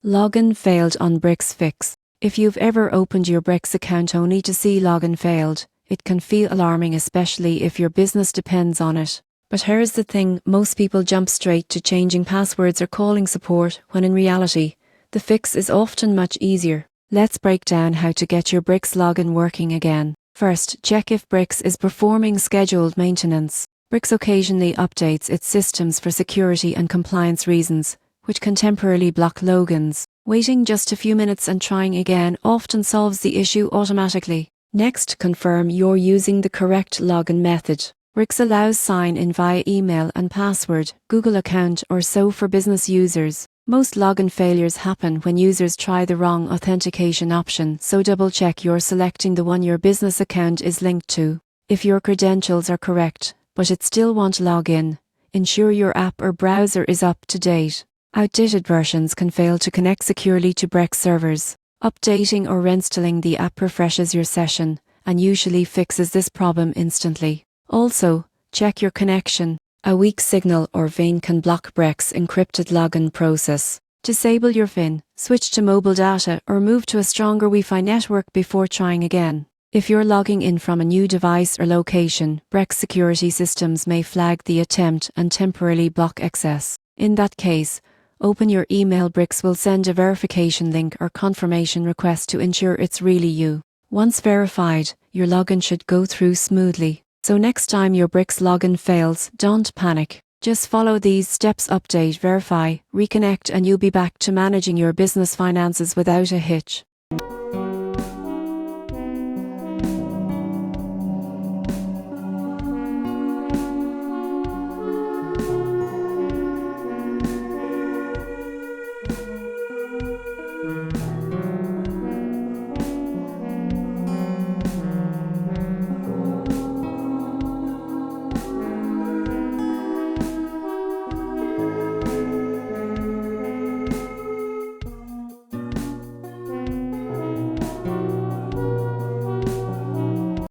Login failed on Brex Fix. If you've ever opened your Brex account only to see login failed, it can feel alarming, especially if your business depends on it. But here's the thing, most people jump straight to changing passwords or calling support, when in reality, the fix is often much easier. Let's break down how to get your Brex login working again. First, check if Brex is performing scheduled maintenance. Brex occasionally updates its systems for security and compliance reasons, which can temporarily block logins. Waiting just a few minutes and trying again often solves the issue automatically. Next, confirm you're using the correct login method. Brex allows sign-in via email and password, Google account or so for business users. Most login failures happen when users try the wrong authentication option, so double-check you're selecting the one your business account is linked to. If your credentials are correct, but it still won't log in, ensure your app or browser is up to date. Outdated versions can fail to connect securely to Brex servers. Updating or reinstalling the app refreshes your session and usually fixes this problem instantly. Also, check your connection. A weak signal or VPN can block Brex encrypted login process. Disable your VPN, switch to mobile data or move to a stronger Wi-Fi network before trying again. If you're logging in from a new device or location, Brex security systems may flag the attempt and temporarily block access. In that case, open your email. Brex will send a verification link or confirmation request to ensure it's really you. Once verified, your login should go through smoothly. So next time your Brex login fails, don't panic. Just follow these steps: update, verify, reconnect, and you'll be back to managing your business finances without a hitch.